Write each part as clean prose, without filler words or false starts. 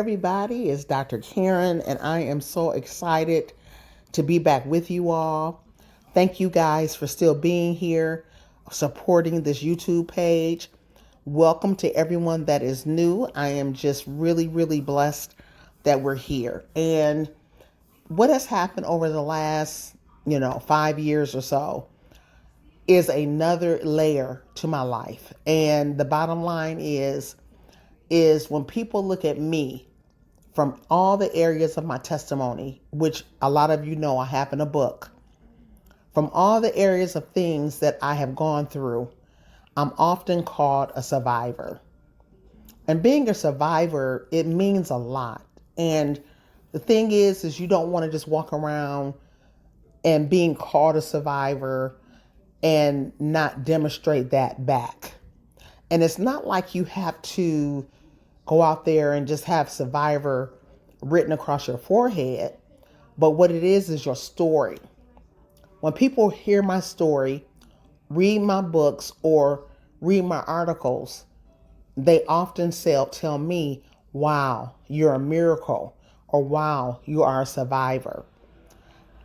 everybody. It's Dr. Karen, and I am so excited to be back with you all. Thank you guys for still being here, supporting this YouTube page. Welcome to everyone that is new. I am just really, really blessed that we're here. And what has happened over the last, 5 years or so is another layer to my life. And the bottom line is when people look at me from all the areas of my testimony, which a lot of you know I have in a book, from all the areas of things that I have gone through, I'm often called a survivor. And being a survivor, it means a lot. And the thing is you don't want to just walk around and being called a survivor and not demonstrate that back. And it's not like you have to go out there and just have survivor written across your forehead. But what it is your story. When people hear my story, read my books, or read my articles, they often tell me, wow, you're a miracle, or wow, you are a survivor.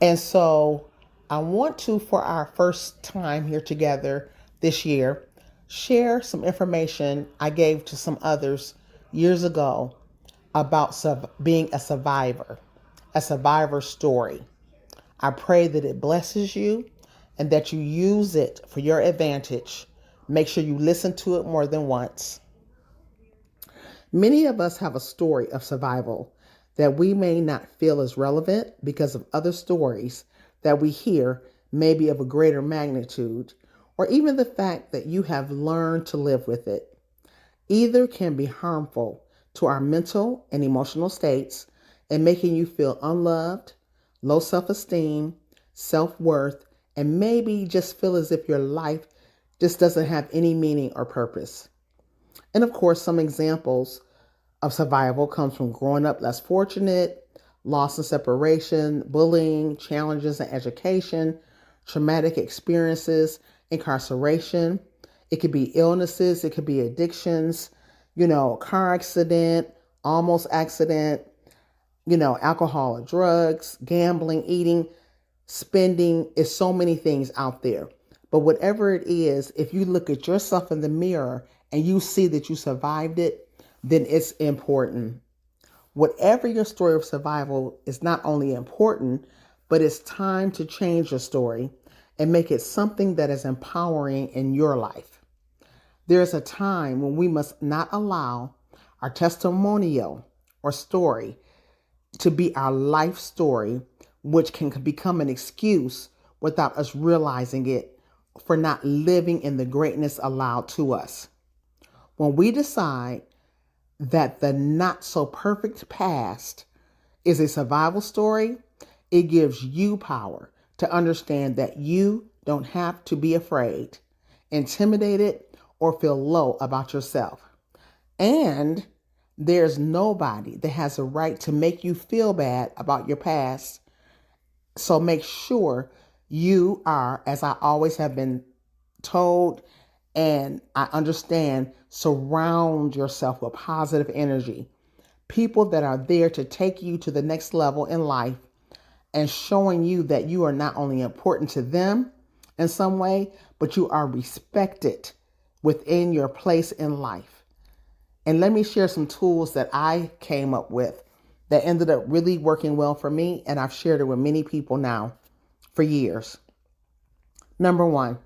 And so I want to, for our first time here together this year, share some information I gave to some others years ago about being a survivor story. I pray that it blesses you and that you use it for your advantage. Make sure you listen to it more than once. Many of us have a story of survival that we may not feel is relevant because of other stories that we hear may be of a greater magnitude, or even the fact that you have learned to live with it. Either can be harmful to our mental and emotional states and making you feel unloved, low self-esteem, self-worth, and maybe just feel as if your life just doesn't have any meaning or purpose. And of course, some examples of survival comes from growing up less fortunate, loss and separation, bullying, challenges in education, traumatic experiences, incarceration. It could be illnesses, it could be addictions, car accident, almost accident, alcohol or drugs, gambling, eating, spending. Is so many things out there. But whatever it is, if you look at yourself in the mirror and you see that you survived it, then it's important. Whatever your story of survival is not only important, but it's time to change your story and make it something that is empowering in your life. There's a time when we must not allow our testimonial or story to be our life story, which can become an excuse without us realizing it for not living in the greatness allowed to us. When we decide that the not so perfect past is a survival story, it gives you power to understand that you don't have to be afraid, intimidated, or feel low about yourself. And there's nobody that has a right to make you feel bad about your past. So make sure you are, as I always have been told, and I understand, surround yourself with positive energy. People that are there to take you to the next level in life and showing you that you are not only important to them in some way, but you are respected within your place in life. And let me share some tools that I came up with that ended up really working well for me, and I've shared it with many people now for years. Number one,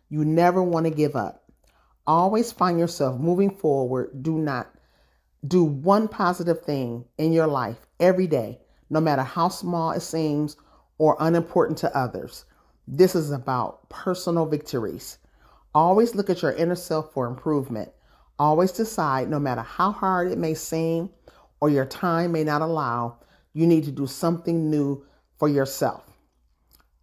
you never want to give up. Always find yourself moving forward. Do one positive thing in your life every day, no matter how small it seems or unimportant to others. This is about personal victories. Always look at your inner self for improvement. Always decide, no matter how hard it may seem or your time may not allow, you need to do something new for yourself.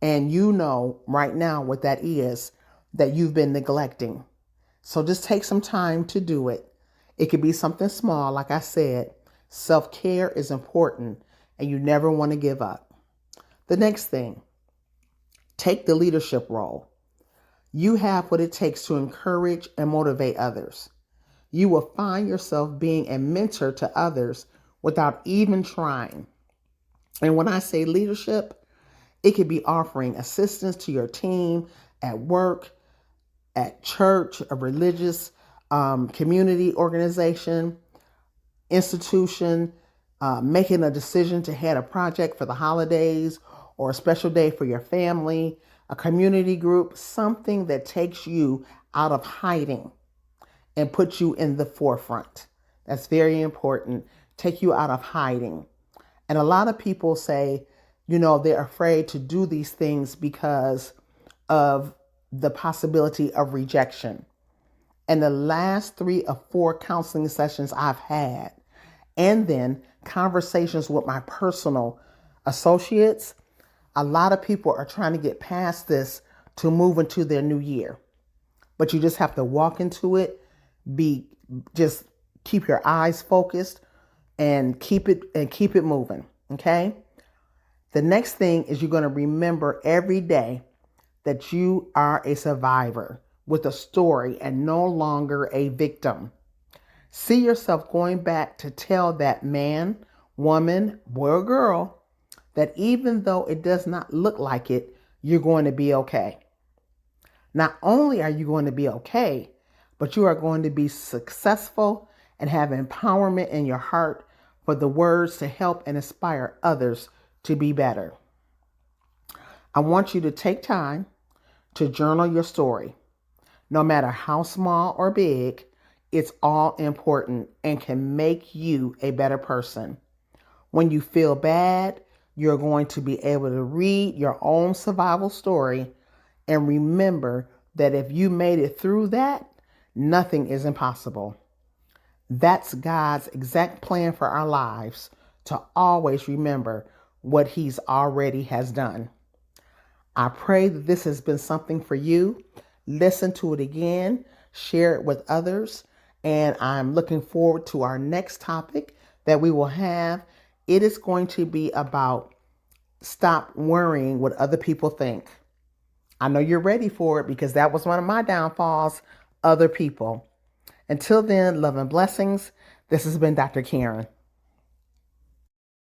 And you know right now what that is that you've been neglecting. So just take some time to do it. It could be something small, like I said. Self-care is important, and you never want to give up. The next thing, take the leadership role. You have what it takes to encourage and motivate others. You will find yourself being a mentor to others without even trying. And when I say leadership, it could be offering assistance to your team at work, at church, a religious community organization, institution, making a decision to head a project for the holidays or a special day for your family, a community group, something that takes you out of hiding and puts you in the forefront. That's very important. Take you out of hiding. And a lot of people say, they're afraid to do these things because of the possibility of rejection. And the last 3 or 4 counseling sessions I've had, and then conversations with my personal associates, a lot of people are trying to get past this to move into their new year. But you just have to walk into it, just keep your eyes focused and keep it moving. Okay? The next thing is you're going to remember every day that you are a survivor with a story and no longer a victim. See yourself going back to tell that man, woman, boy, or girl that even though it does not look like it, you're going to be okay. Not only are you going to be okay, but you are going to be successful and have empowerment in your heart for the words to help and inspire others to be better. I want you to take time to journal your story. No matter how small or big, it's all important and can make you a better person. When you feel bad, you're going to be able to read your own survival story and remember that if you made it through that, nothing is impossible. That's God's exact plan for our lives, to always remember what He's already has done. I pray that this has been something for you. Listen to it again, share it with others, and I'm looking forward to our next topic that we will have. It is going to be about stop worrying what other people think. I know you're ready for it because that was one of my downfalls, other people. Until then, love and blessings. This has been Dr. Karen.